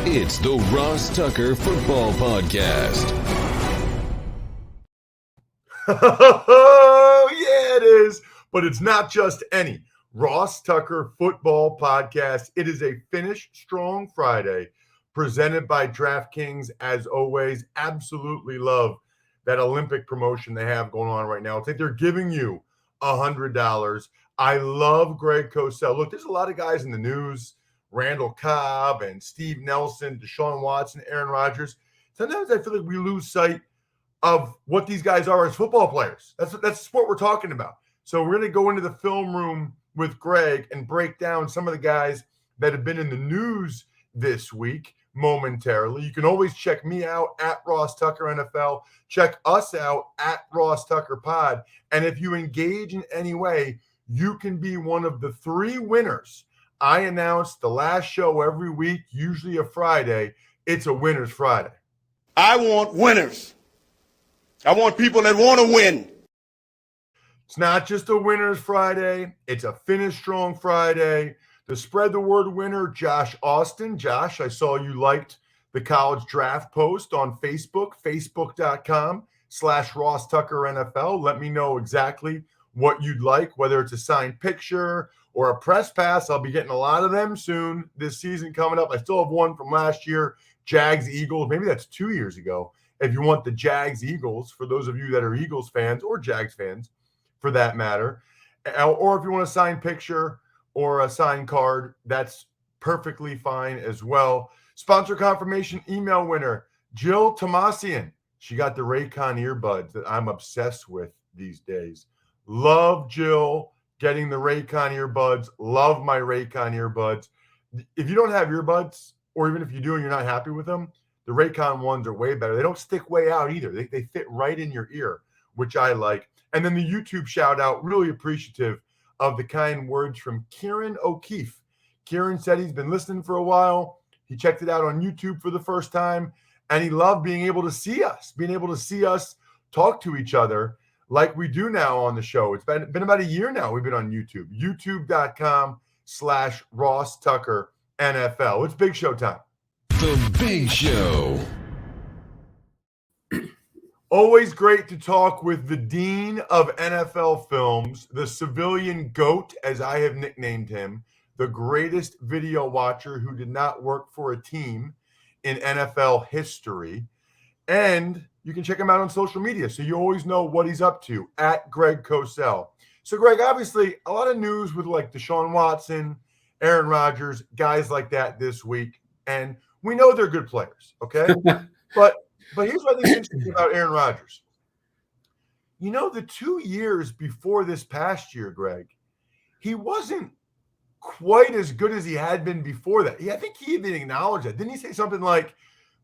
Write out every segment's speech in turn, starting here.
It's the Ross Tucker Football Podcast. Oh, yeah, it is. But it's not just any Ross Tucker Football Podcast. It is a Finish Strong Friday presented by DraftKings. As always, absolutely love that Olympic promotion they have going on right now. I think they're giving you $100. I love Greg Cosell. Look, there's a lot of guys in the news. Randall Cobb and Steve Nelson, Deshaun Watson, Aaron Rodgers. Sometimes I feel like we lose sight of what these guys are as football players. That's the sport we're talking about. So we're going to go into the film room with Greg and break down some of the guys that have been in the news this week momentarily. You can always check me out at Ross Tucker NFL. Check us out at RossTuckerPod. And if you engage in any way, you can be one of the 3 winners. I announce the last show every week, usually a Friday. It's a Winners Friday. I want winners. I want people that want to win. It's not just a Winners Friday. It's a Finish Strong Friday. To spread the word winner, Josh Austin. Josh, I saw you liked the college draft post on Facebook, facebook.com/RossTuckerNFL. Let me know exactly what you'd like, whether it's a signed picture or a press pass. I'll be getting a lot of them soon this season coming up. I still have one from last year, Jags Eagles. Maybe that's 2 years ago. If you want the Jags Eagles, for those of you that are Eagles fans or Jags fans for that matter, or if you want a signed picture or a signed card, that's perfectly fine as well. Sponsor confirmation email winner, Jill Tomasian. She got the Raycon earbuds that I'm obsessed with these days. Love Jill getting the Raycon earbuds. Love my Raycon earbuds. If you don't have earbuds, or even if you do and you're not happy with them, the Raycon ones are way better. They don't stick way out either. They fit right in your ear, which I like. And then the YouTube shout out, really appreciative of the kind words from Kieran O'Keefe. Kieran said he's been listening for a while. He checked it out on YouTube for the first time, and he loved being able to see us talk to each other like we do now on the show. It's been about a year now we've been on YouTube. YouTube.com/RossTuckerNFL. It's Big Show time. The Big Show. Always great to talk with the Dean of NFL Films, the civilian GOAT, as I have nicknamed him, the greatest video watcher who did not work for a team in NFL history. And you can check him out on social media, so you always know what he's up to, at Greg Cosell. So, Greg, obviously, a lot of news with like Deshaun Watson, Aaron Rodgers, guys like that this week. And we know they're good players, okay? But here's what I think is interesting about Aaron Rodgers. You know, the 2 years before this past year, Greg, he wasn't quite as good as he had been before that. I think he even acknowledged that. Didn't he say something like,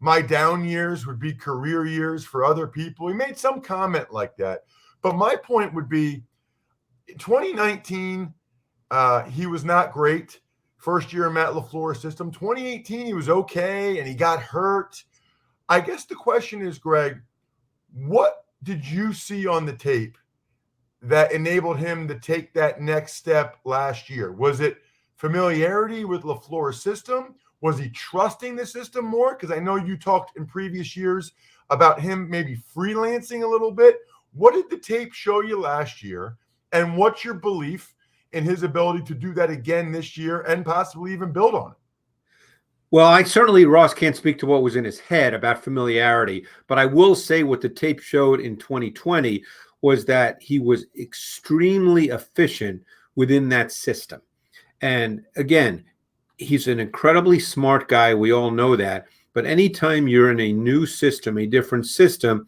my down years would be career years for other people? He made some comment like that. But my point would be, in 2019, he was not great. First year in Matt LaFleur's system. 2018, he was okay, and he got hurt. I guess the question is, Greg, what did you see on the tape that enabled him to take that next step last year? Was it familiarity with LaFleur's system? Was he trusting the system more? Because I know you talked in previous years about him maybe freelancing a little bit. What did the tape show you last year? And what's your belief in his ability to do that again this year and possibly even build on it? Well, I certainly, Ross, can't speak to what was in his head about familiarity, but I will say what the tape showed in 2020 was that he was extremely efficient within that system. And again, he's an incredibly smart guy. We all know that. But anytime you're in a new system, a different system,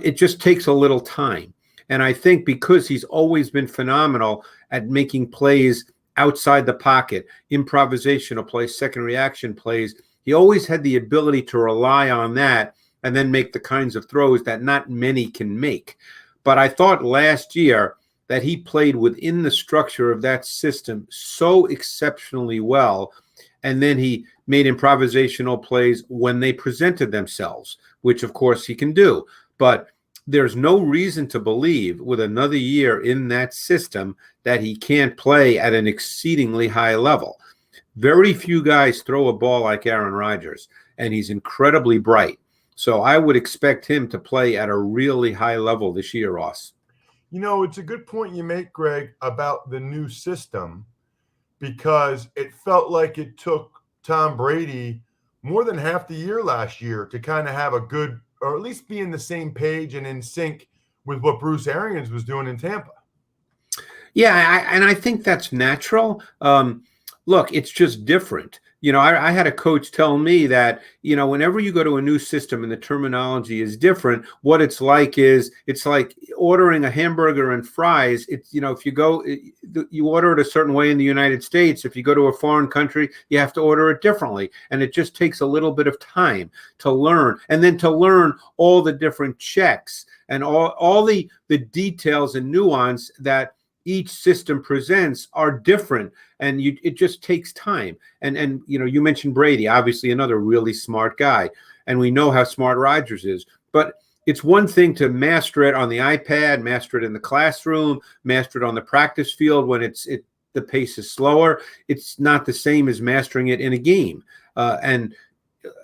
it just takes a little time. And I think because he's always been phenomenal at making plays outside the pocket, improvisational plays, second reaction plays, he always had the ability to rely on that and then make the kinds of throws that not many can make. But I thought last year that he played within the structure of that system so exceptionally well. And then he made improvisational plays when they presented themselves, which of course he can do. But there's no reason to believe with another year in that system that he can't play at an exceedingly high level. Very few guys throw a ball like Aaron Rodgers, and he's incredibly bright. So I would expect him to play at a really high level this year, Ross. You know, it's a good point you make, Greg, about the new system, because it felt like it took Tom Brady more than half the year last year to kind of have a good, or at least be in the same page and in sync with what Bruce Arians was doing in Tampa. Yeah, and I think that's natural. Look, it's just different. I had a coach tell me that, whenever you go to a new system and the terminology is different, what it's like ordering a hamburger and fries. It's, if you order it a certain way in the United States. If you go to a foreign country, you have to order it differently. And it just takes a little bit of time to learn, and then to learn all the different checks and all the details and nuance that each system presents are different, and it just takes time. And you mentioned Brady, obviously another really smart guy, and we know how smart Rodgers is. But it's one thing to master it on the iPad, master it in the classroom, master it on the practice field when the pace is slower. It's not the same as mastering it in a game. And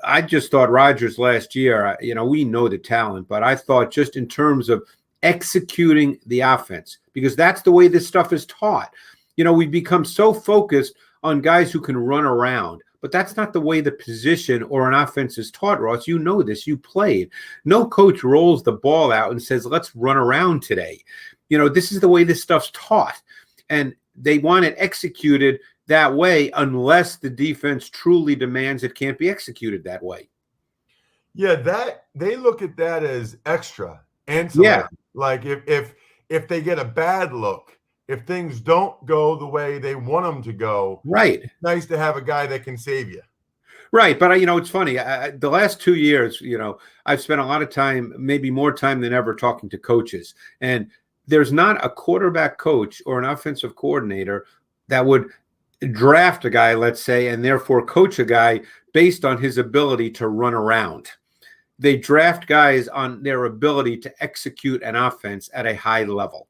I just thought Rodgers last year, we know the talent, but I thought just in terms of executing the offense, because that's the way this stuff is taught. We've become so focused on guys who can run around, but that's not the way the position or an offense is taught, Ross. You know this. You played. No coach rolls the ball out and says, let's run around today. This is the way this stuff's taught, and they want it executed that way unless the defense truly demands it can't be executed that way. Yeah, that they look at that as extra. Ancillary. Yeah. Like if they get a bad look, if things don't go the way they want them to go, right? It's nice to have a guy that can save you. Right. But, it's funny. The last 2 years, I've spent a lot of time, maybe more time than ever, talking to coaches. And there's not a quarterback coach or an offensive coordinator that would draft a guy, let's say, and therefore coach a guy based on his ability to run around. They draft guys on their ability to execute an offense at a high level.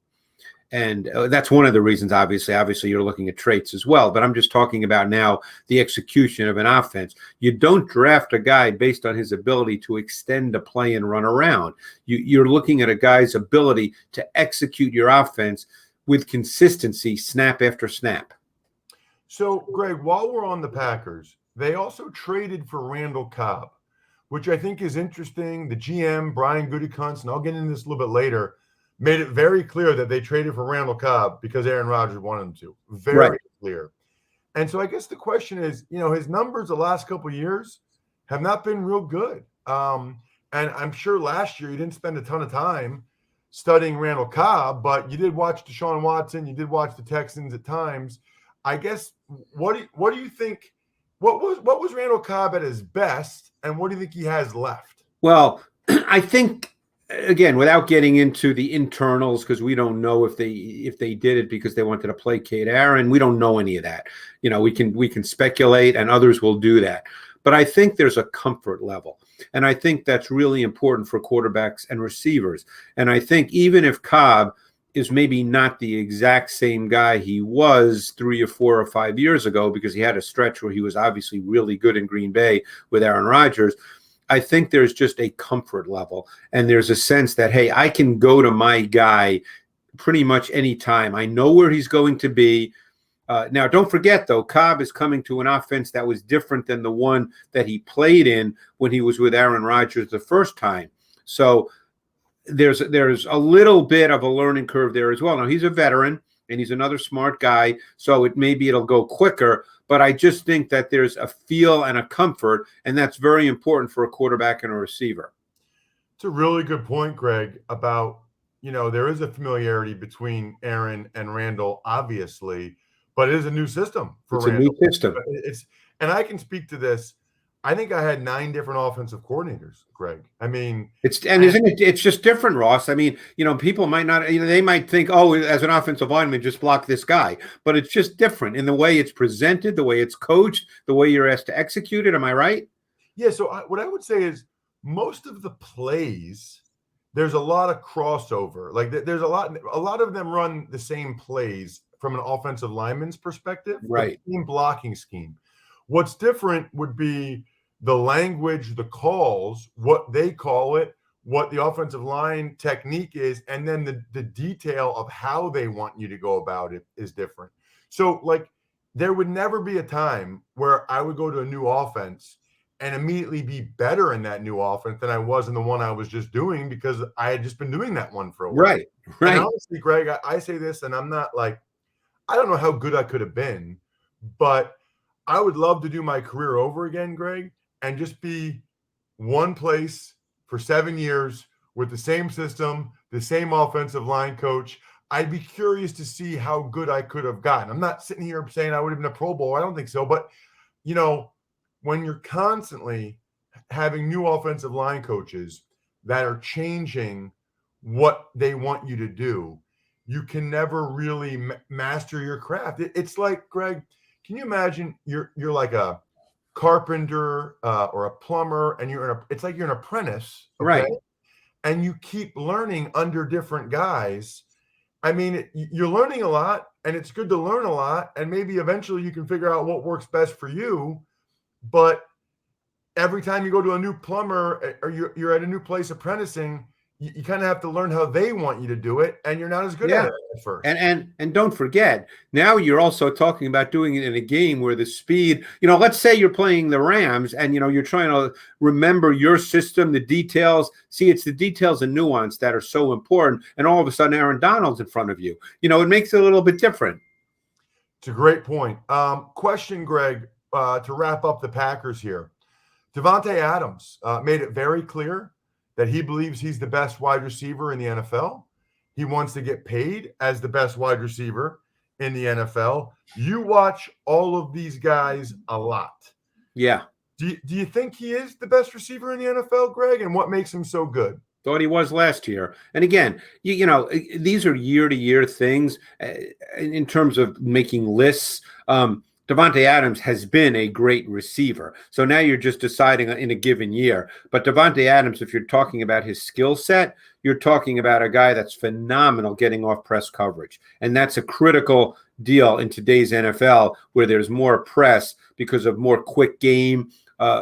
And that's one of the reasons, obviously you're looking at traits as well, but I'm just talking about now the execution of an offense. You don't draft a guy based on his ability to extend a play and run around. You're looking at a guy's ability to execute your offense with consistency, snap after snap. So, Greg, while we're on the Packers, they also traded for Randall Cobb, which I think is interesting. The GM, Brian Gutekunst, and I'll get into this a little bit later, made it very clear that they traded for Randall Cobb because Aaron Rodgers wanted them to. Very clear. And so I guess the question is, his numbers the last couple of years have not been real good. And I'm sure last year you didn't spend a ton of time studying Randall Cobb, but you did watch Deshaun Watson. You did watch the Texans at times. I guess, what do you think? What was Randall Cobb at his best, and what do you think he has left? Well, I think, again, without getting into the internals, because we don't know if they did it because they wanted to placate Aaron. We don't know any of that. We can speculate, and others will do that. But I think there's a comfort level, and I think that's really important for quarterbacks and receivers. And I think even if Cobb is maybe not the exact same guy he was 3 or 4 or 5 years ago, because he had a stretch where he was obviously really good in Green Bay with Aaron Rodgers, I think there's just a comfort level, and there's a sense that, hey, I can go to my guy pretty much any time. I know where he's going to be. Now, don't forget, though, Cobb is coming to an offense that was different than the one that he played in when he was with Aaron Rodgers the first time. So there's a little bit of a learning curve there as well. Now, he's a veteran, and he's another smart guy, so it'll go quicker. But I just think that there's a feel and a comfort, and that's very important for a quarterback and a receiver. It's a really good point, Greg, about, there is a familiarity between Aaron and Randall, obviously, but it is a new system for Randall. It's a new system. And I can speak to this. I think I had 9 different offensive coordinators, Greg. I mean, isn't it? It's just different, Ross. I mean, people might not, they might think, oh, as an offensive lineman, just block this guy. But it's just different in the way it's presented, the way it's coached, the way you're asked to execute it. Am I right? Yeah. So what I would say is most of the plays, there's a lot of crossover. Like there's a lot of them run the same plays from an offensive lineman's perspective, right? The same blocking scheme. What's different would be the language, the calls, what they call it, what the offensive line technique is, and then the detail of how they want you to go about it is different. So, like, there would never be a time where I would go to a new offense and immediately be better in that new offense than I was in the one I was just doing, because I had just been doing that one for a while. Right. And honestly, Greg, I say this, and I'm not like, I don't know how good I could have been, but I would love to do my career over again, Greg, and just be one place for 7 years with the same system, the same offensive line coach. I'd be curious to see how good I could have gotten. I'm not sitting here saying I would have been a Pro Bowl. I don't think so. But, you know, when you're constantly having new offensive line coaches that are changing what they want you to do, you can never really master your craft. It's like, Greg, can you imagine you're like a carpenter or a plumber, and it's like you're an apprentice, okay? Right? And you keep learning under different guys. I mean, you're learning a lot, and it's good to learn a lot, and maybe eventually you can figure out what works best for you. But every time you go to a new plumber or you're at a new place apprenticing, you kind of have to learn how they want you to do it, and you're not as good at it at first. And don't forget, now you're also talking about doing it in a game where the speed, let's say you're playing the Rams and, you're trying to remember your system, the details. See, it's the details and nuance that are so important. And all of a sudden, Aaron Donald's in front of you. It makes it a little bit different. It's a great point. Question, Greg, to wrap up the Packers here. Davante Adams made it very clear that he believes he's the best wide receiver in the NFL. He wants to get paid as the best wide receiver in the NFL. You watch all of these guys a lot. Yeah. Do you think he is the best receiver in the NFL, Greg? And what makes him so good? Thought he was last year. And again, these are year-to-year things in terms of making lists. Davante Adams has been a great receiver. So now you're just deciding in a given year. But Davante Adams, if you're talking about his skill set, you're talking about a guy that's phenomenal getting off press coverage. And that's a critical deal in today's NFL, where there's more press because of more quick game,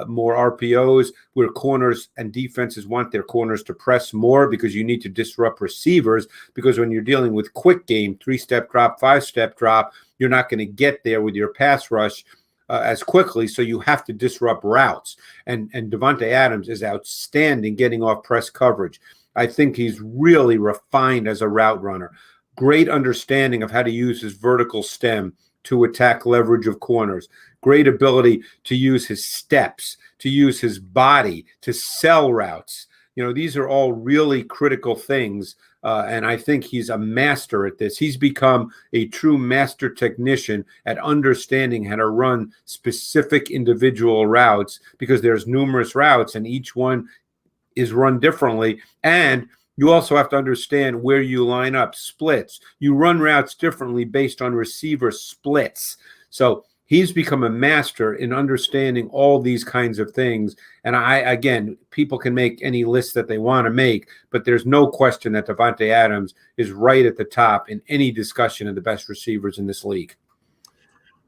more RPOs, where corners and defenses want their corners to press more because you need to disrupt receivers. Because when you're dealing with quick game, 3-step drop, 5-step drop, you're not going to get there with your pass rush as quickly. So you have to disrupt routes. And Davante Adams is outstanding getting off press coverage. I think he's really refined as a route runner. Great understanding of how to use his vertical stem to attack leverage of corners. Great ability to use his steps, to use his body, to sell routes. These are all really critical things. And I think he's a master at this. He's become a true master technician at understanding how to run specific individual routes, because there's numerous routes and each one is run differently. And you also have to understand where you line up, splits. You run routes differently based on receiver splits. So he's become a master in understanding all these kinds of things. And again, people can make any list that they want to make, but there's no question that Davante Adams is right at the top in any discussion of the best receivers in this league.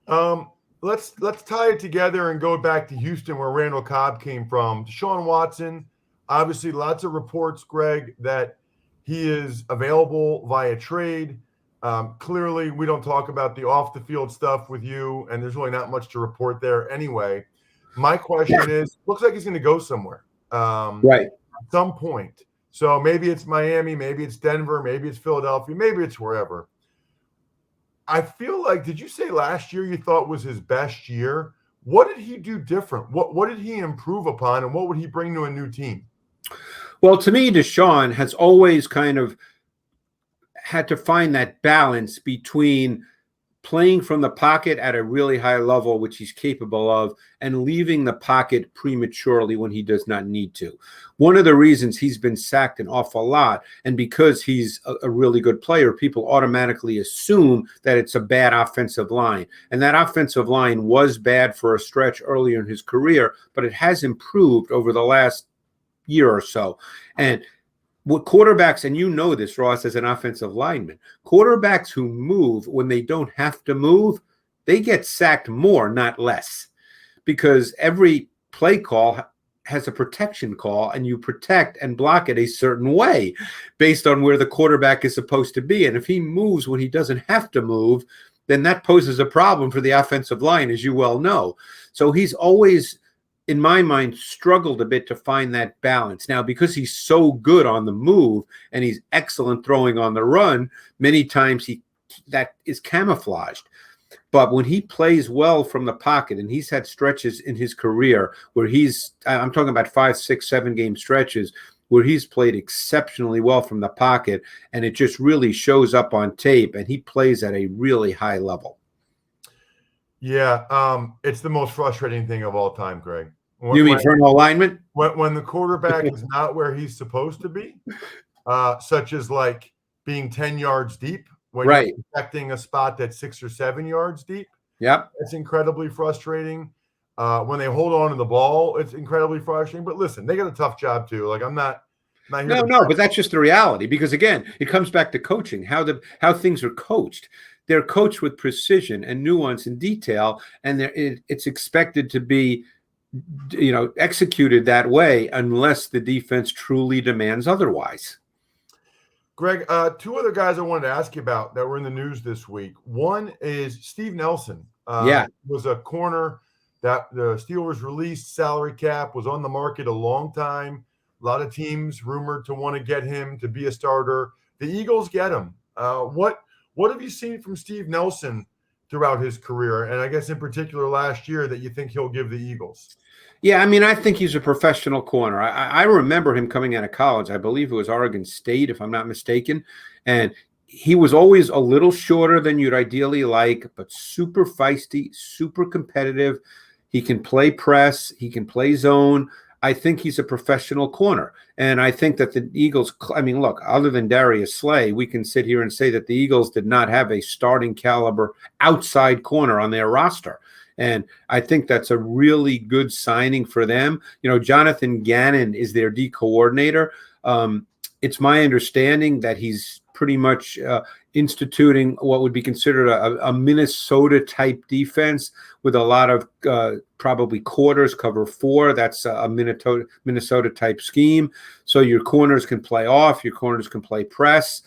Let's tie it together and go back to Houston, where Randall Cobb came from. Deshaun Watson, obviously lots of reports, Greg, that he is available via trade. Clearly, we don't talk about the off-the-field stuff with you, and there's really not much to report there anyway. My question is, looks like he's going to go somewhere. Right. At some point. So maybe it's Miami, maybe it's Denver, maybe it's Philadelphia, maybe it's wherever. I feel like, did you say last year you thought was his best year? What did he do different? What did he improve upon, and what would he bring to a new team? Well, to me, Deshaun has always kind of had to find that balance between playing from the pocket at a really high level, which he's capable of, and leaving the pocket prematurely when he does not need to. One of the reasons he's been sacked an awful lot, and because he's a really good player, people automatically assume that it's a bad offensive line. And that offensive line was bad for a stretch earlier in his career, but it has improved over the last year or so. And what quarterbacks, and you know this, Ross, as an offensive lineman, quarterbacks who move when they don't have to move, they get sacked more, not less. because every play call has a protection call, and you protect and block it a certain way based on where the quarterback is supposed to be. And if he moves when he doesn't have to move, then that poses a problem for the offensive line, as you well know. So he's always, in my mind, struggled a bit to find that balance. Now, because he's so good on the move and he's excellent throwing on the run, many times that is camouflaged. But when he plays well from the pocket, and he's had stretches in his career where I'm talking about 5, 6, 7 game stretches where he's played exceptionally well from the pocket, and it just really shows up on tape, and he plays at a really high level. Yeah, it's the most frustrating thing of all time, Greg. You mean for an alignment? When the quarterback is not where he's supposed to be, such as like being 10 yards deep when you're protecting a spot that's 6 or 7 yards deep. Yep. It's incredibly frustrating. When they hold on to the ball, it's incredibly frustrating. But listen, they got a tough job too. Like I'm not here. No, but that's just the reality, because again, it comes back to coaching, how things are coached. They're coached with precision and nuance and detail, and it's expected to be, executed that way unless the defense truly demands otherwise. Greg, 2 other guys I wanted to ask you about that were in the news this week. One is Steve Nelson. Was a corner that the Steelers released, salary cap, was on the market a long time. A lot of teams rumored to want to get him to be a starter. The Eagles get him. What have you seen from Steve Nelson throughout his career, and I guess in particular last year, that you think he'll give the Eagles? Yeah, I mean, I think he's a professional corner. I remember him coming out of college. I believe it was Oregon State, if I'm not mistaken. And he was always a little shorter than you'd ideally like, but super feisty, super competitive. He can play press. He can play zone. I think he's a professional corner. And I think that the Eagles, I mean, look, other than Darius Slay, we can sit here and say that the Eagles did not have a starting caliber outside corner on their roster. And I think that's a really good signing for them. Jonathan Gannon is their D coordinator. It's my understanding that he's pretty much instituting what would be considered a Minnesota-type defense with a lot of probably quarters, cover 4. That's a Minnesota-type scheme. So your corners can play off, your corners can play press.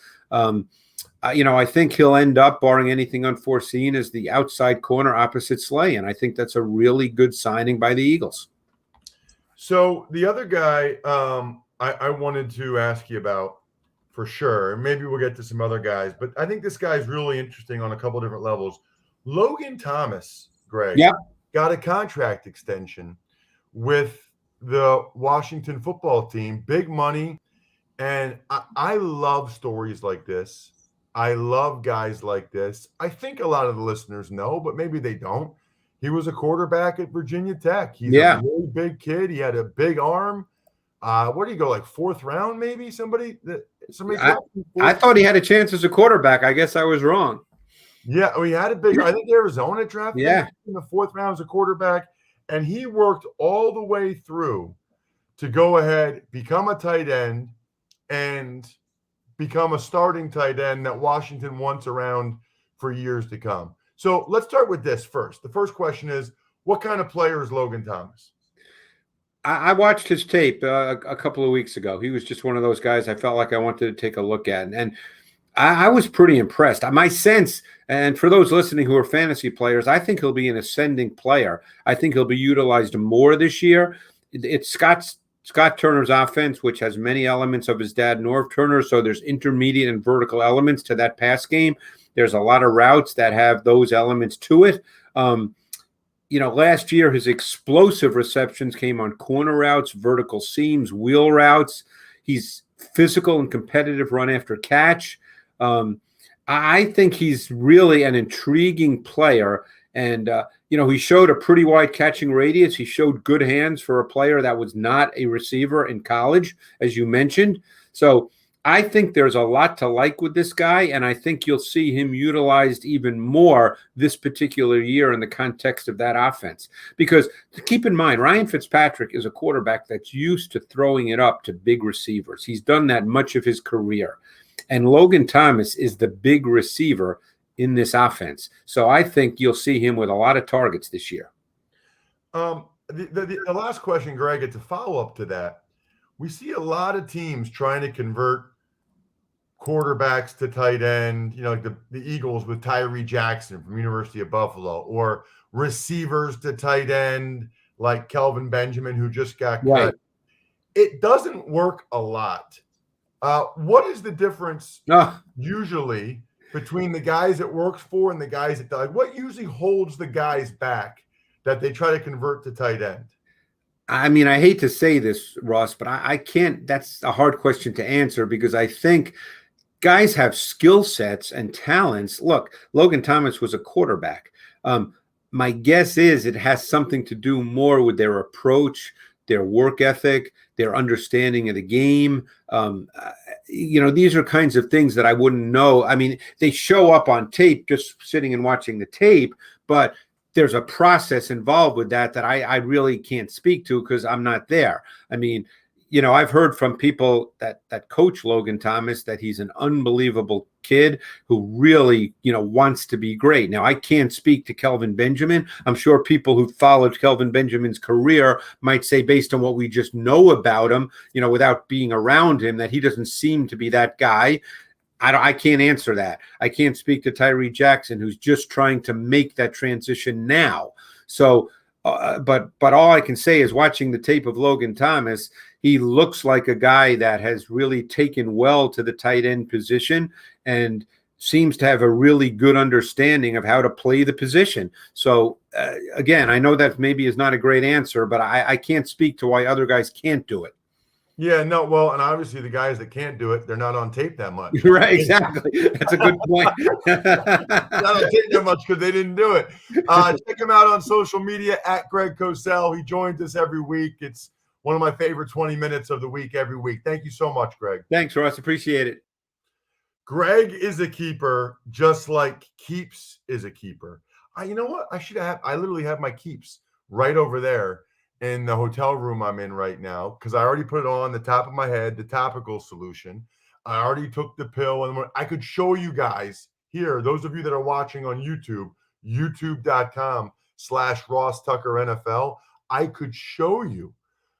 I think he'll end up, barring anything unforeseen, as the outside corner opposite Slay, and I think that's a really good signing by the Eagles. So the other guy I wanted to ask you about for sure, and maybe we'll get to some other guys, but I think this guy's really interesting on a couple different levels. Logan Thomas, Greg, got a contract extension with the Washington football team, big money, and I love stories like this. I love guys like this. I think a lot of the listeners know, but maybe they don't. He was a quarterback at Virginia Tech. He's a really big kid. He had a big arm. Where do you go? Like 4th round, maybe? I thought he had a chance as a quarterback. I guess I was wrong. Yeah, he had a big. I think Arizona drafted him in the 4th round as a quarterback, and he worked all the way through to go ahead, become a tight end, and become a starting tight end that Washington wants around for years to come. So let's start with this first. The first question is, what kind of player is Logan Thomas? I watched his tape a couple of weeks ago. He was just one of those guys I felt like I wanted to take a look at. And I was pretty impressed. My sense, and for those listening who are fantasy players, I think he'll be an ascending player. I think he'll be utilized more this year. It's Scott Turner's offense, which has many elements of his dad, Norv Turner. So there's intermediate and vertical elements to that pass game. There's a lot of routes that have those elements to it. Last year, his explosive receptions came on corner routes, vertical seams, wheel routes. He's physical and competitive run after catch. I think he's really an intriguing player. And, he showed a pretty wide catching radius. He showed good hands for a player that was not a receiver in college, as you mentioned. So I think there's a lot to like with this guy, and I think you'll see him utilized even more this particular year in the context of that offense. Because keep in mind, Ryan Fitzpatrick is a quarterback that's used to throwing it up to big receivers. He's done that much of his career. And Logan Thomas is the big receiver in this offense. So I think you'll see him with a lot of targets this year. The last question, Greg, it's a follow-up to that. We see a lot of teams trying to convert quarterbacks to tight end, like the Eagles with Tyree Jackson from University of Buffalo, or receivers to tight end like Kelvin Benjamin, who just got cut. It doesn't work a lot. What is the difference usually between the guys it works for and the guys it does? What usually holds the guys back that they try to convert to tight end? I mean, I hate to say this, Ross, but I can't. That's a hard question to answer because I think guys have skill sets and talents. Look, Logan Thomas was a quarterback. My guess is it has something to do more with their approach, their work ethic, their understanding of the game. These are kinds of things that I wouldn't know. I mean, they show up on tape just sitting and watching the tape, but there's a process involved with that I really can't speak to because I'm not there. I mean, I've heard from people that coach Logan Thomas that he's an unbelievable kid who really, wants to be great. Now, I can't speak to Kelvin Benjamin. I'm sure people who followed Kelvin Benjamin's career might say, based on what we just know about him, without being around him, that he doesn't seem to be that guy. I can't answer that. I can't speak to Tyree Jackson, who's just trying to make that transition now. So, but all I can say is watching the tape of Logan Thomas, he looks like a guy that has really taken well to the tight end position and seems to have a really good understanding of how to play the position. So again, I know that maybe is not a great answer, but I can't speak to why other guys can't do it. Yeah, no, well, and obviously the guys that can't do it, they're not on tape that much. Right, exactly. That's a good point. Not on tape that much because they didn't do it. Check him out on social media at Greg Cosell. He joins us every week. It's one of my favorite 20 minutes of the week every week. Thank you so much, Greg. Thanks, Ross. Appreciate it. Greg is a keeper, just like Keeps is a keeper. You know what? I literally have my Keeps right over there in the hotel room I'm in right now because I already put it on the top of my head, the topical solution. I already took the pill, and I could show you guys here, those of you that are watching on YouTube, youtube.com/RossTuckerNFL. I could show you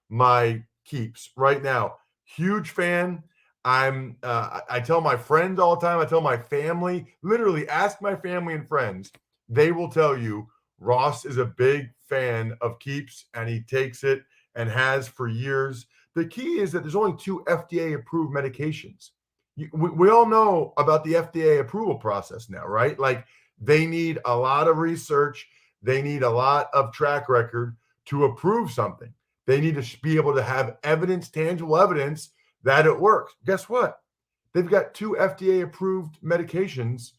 my Keeps right now. Huge fan. I tell my friends all the time. I tell my family, literally ask my family and friends. They will tell you Ross is a big fan of Keeps, and he takes it and has for years. The key is that there's only 2 FDA-approved medications. We all know about the FDA approval process now, right? Like, they need a lot of research. They need a lot of track record to approve something. They need to be able to have evidence, tangible evidence that it works. Guess what? They've got 2 FDA-approved medications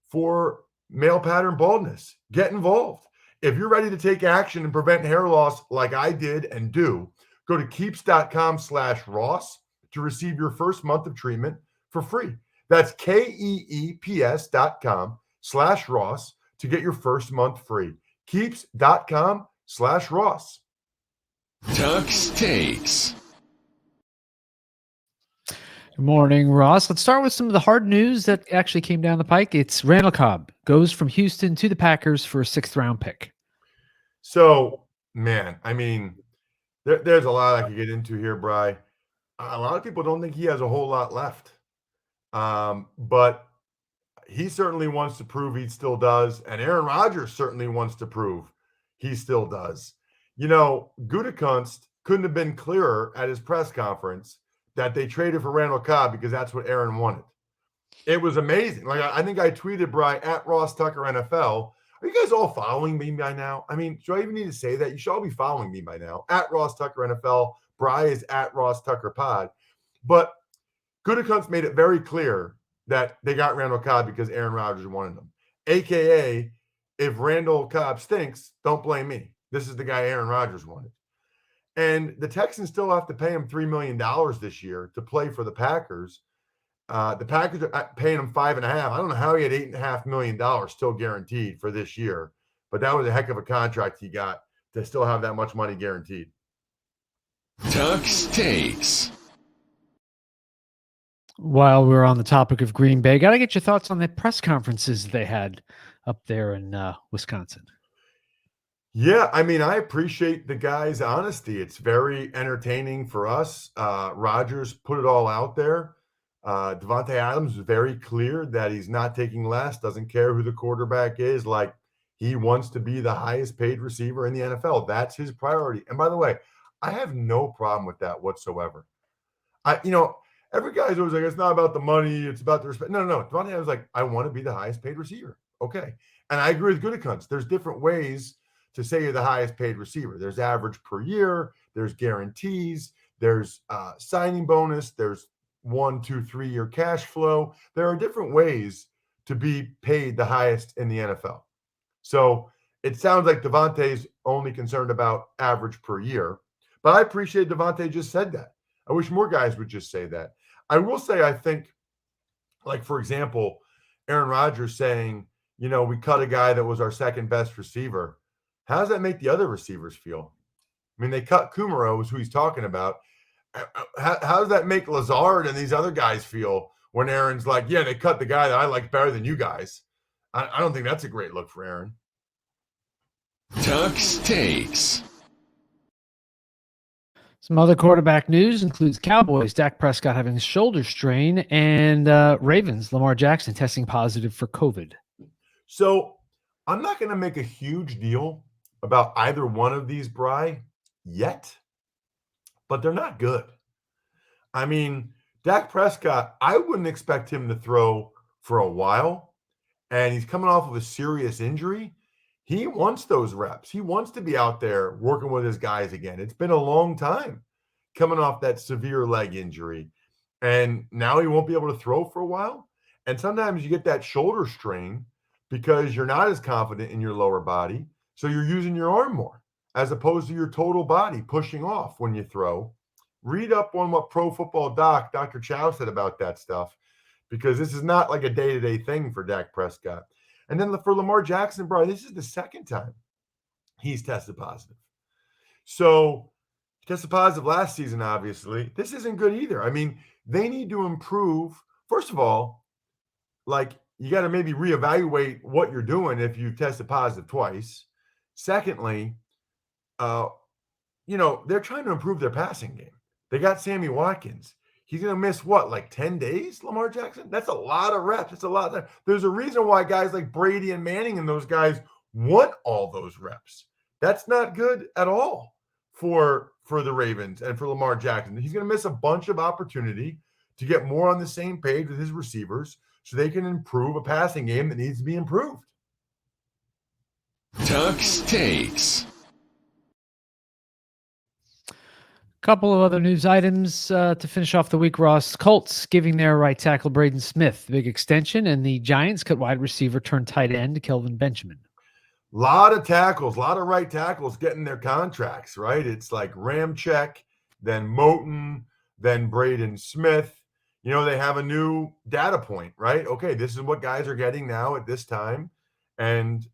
for male pattern baldness. Get involved. If you're ready to take action and prevent hair loss like I did and do, go to keeps.com/Ross to receive your first month of treatment for free. That's KEEPS.com/Ross to get your first month free. Keeps.com/Ross. Tuck's Takes. Good morning, Ross. Let's start with some of the hard news that actually came down the pike. It's Randall Cobb goes from Houston to the Packers for a 6th-round pick. So, man, I mean, there's a lot I could get into here, Bri. A lot of people don't think he has a whole lot left. But he certainly wants to prove he still does. And Aaron Rodgers certainly wants to prove he still does. Gutekunst couldn't have been clearer at his press conference that they traded for Randall Cobb because that's what Aaron wanted. It was amazing. Like, I think I tweeted, Bri, at RossTuckerNFL. Are you guys all following me by now? I mean, do I even need to say that? You should all be following me by now. At RossTuckerNFL. Bri is at RossTuckerPod. But Gutekunst made it very clear that they got Randall Cobb because Aaron Rodgers wanted him. AKA, if Randall Cobb stinks, don't blame me. This is the guy Aaron Rodgers wanted. And the Texans still have to pay him $3 million this year to play for the Packers. The Packers are paying him $5.5 million. I don't know how he had $8.5 million still guaranteed for this year, but that was a heck of a contract he got to still have that much money guaranteed. Tuck's Takes. While we're on the topic of Green Bay, got to get your thoughts on the press conferences they had up there in Wisconsin. Yeah, I mean, I appreciate the guy's honesty. It's very entertaining for us. Rodgers put it all out there. Davante Adams was very clear that he's not taking less, doesn't care who the quarterback is. Like, he wants to be the highest paid receiver in the NFL. That's his priority. And by the way, I have no problem with that whatsoever. Every guy's always like, it's not about the money, it's about the respect. No, Davante Adams was like, I want to be the highest paid receiver. Okay. And I agree with Gutekunst. There's different ways to say you're the highest paid receiver. There's average per year, there's guarantees, there's signing bonus, there's 1, 2, 3 year cash flow. There are different ways to be paid the highest in the NFL. So it sounds like Davante's only concerned about average per year, but I appreciate Davante just said that. I wish more guys would just say that. I will say, I think, like, for example, Aaron Rodgers saying, we cut a guy that was our second best receiver. How does that make the other receivers feel? I mean, they cut Kumaro, is who he's talking about. How does that make Lazard and these other guys feel when Aaron's like, yeah, they cut the guy that I like better than you guys? I don't think that's a great look for Aaron. Tuck's Takes. Some other quarterback news includes Cowboys, Dak Prescott having a shoulder strain, and Ravens, Lamar Jackson testing positive for COVID. So I'm not going to make a huge deal about either one of these, Bri, yet, but they're not good. I mean, Dak Prescott, I wouldn't expect him to throw for a while, and he's coming off of a serious injury. He wants those reps. He wants to be out there working with his guys again. It's been a long time coming off that severe leg injury, and now he won't be able to throw for a while. And sometimes you get that shoulder strain because you're not as confident in your lower body, so you're using your arm more as opposed to your total body pushing off when you throw. Read up on what Pro Football Doc, Dr. Chow, said about that stuff, because this is not like a day-to-day thing for Dak Prescott. And then for Lamar Jackson, bro, this is the second time he's tested positive. So he tested positive last season, obviously. This isn't good either. I mean, they need to improve. First of all, like, you got to maybe reevaluate what you're doing if you've tested positive twice. Secondly, they're trying to improve their passing game. They got Sammy Watkins. He's going to miss what, like 10 days, Lamar Jackson? That's a lot of reps. It's a lot. There's a reason why guys like Brady and Manning and those guys want all those reps. That's not good at all for the Ravens and for Lamar Jackson. He's going to miss a bunch of opportunity to get more on the same page with his receivers so they can improve a passing game that needs to be improved. Tuck's Takes. Couple of other news items to finish off the week, Ross. Colts giving their right tackle Braden Smith the big extension, and the Giants cut wide receiver turned tight end Kelvin Benjamin. A lot of tackles, a lot of right tackles getting their contracts, right? It's like Ramczyk, then Moton, then Braden Smith. They have a new data point, right? Okay, this is what guys are getting now at this time. And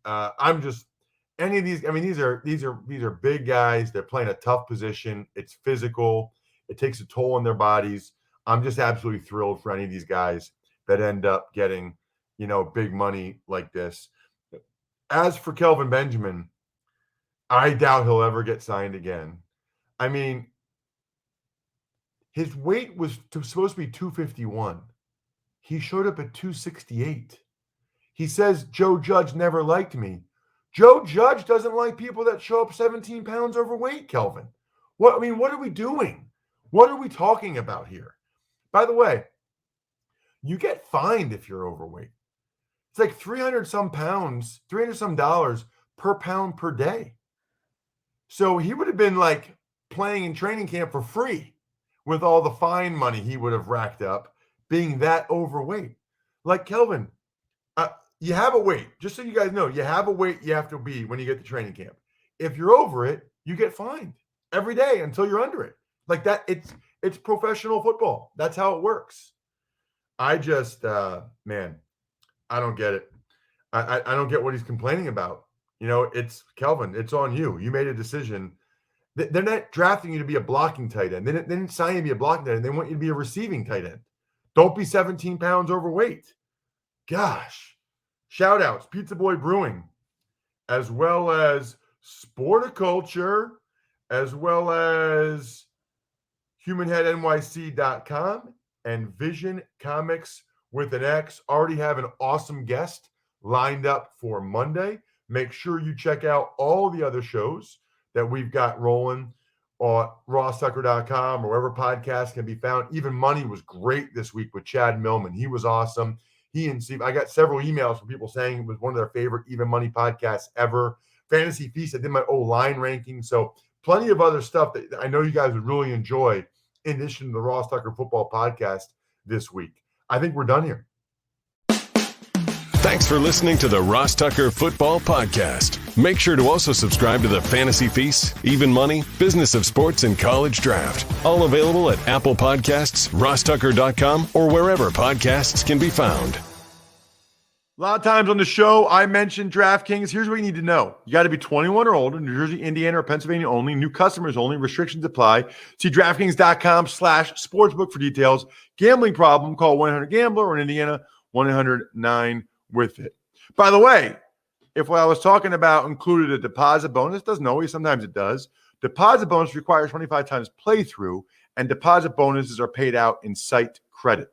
any of these, I mean, these are big guys. They're playing a tough position. It's physical. It takes a toll on their bodies. I'm just absolutely thrilled for any of these guys that end up getting, big money like this. As for Kelvin Benjamin, I doubt he'll ever get signed again. I mean, his weight was supposed to be 251. He showed up at 268. He says Joe Judge never liked me. Joe Judge doesn't like people that show up 17 pounds overweight, Kelvin. What are we doing? What are we talking about here? By the way, you get fined if you're overweight. It's like $300 some dollars per pound per day. So he would have been like playing in training camp for free with all the fine money he would have racked up being that overweight. Like, Kelvin, you have a weight. Just so you guys know, you have a weight you have to be when you get to training camp. If you're over it, you get fined every day until you're under it. Like that, it's professional football. That's how it works. I just, man, I don't get it. I don't get what he's complaining about. It's Kelvin. It's on you. You made a decision. They're not drafting you to be a blocking tight end. They didn't sign you to be a blocking tight end. They want you to be a receiving tight end. Don't be 17 pounds overweight. Gosh. Shout outs, Pizza Boy Brewing, as well as Sporticulture, as well as humanheadnyc.com and Vision Comics with an X. Already have an awesome guest lined up for Monday. Make sure you check out all the other shows that we've got rolling on RossTucker.com or wherever podcasts can be found. Even Money was great this week with Chad Millman. He was awesome. He and Steve, I got several emails from people saying it was one of their favorite Even Money podcasts ever. Fantasy Feast, I did my O-line ranking. So plenty of other stuff that I know you guys would really enjoy in addition to the Ross Tucker Football Podcast this week. I think we're done here. Thanks for listening to the Ross Tucker Football Podcast. Make sure to also subscribe to the Fantasy Feast, Even Money, Business of Sports, and College Draft. All available at Apple Podcasts, RossTucker.com, or wherever podcasts can be found. A lot of times on the show, I mentioned DraftKings. Here's what you need to know. You got to be 21 or older, New Jersey, Indiana, or Pennsylvania only. New customers only. Restrictions apply. See DraftKings.com/sportsbook for details. Gambling problem, call 1-800-GAMBLER, or in Indiana, 1-800-9-WITH-IT. By the way, if what I was talking about included a deposit bonus, doesn't always, sometimes it does. Deposit bonus requires 25 times playthrough, and deposit bonuses are paid out in site credit.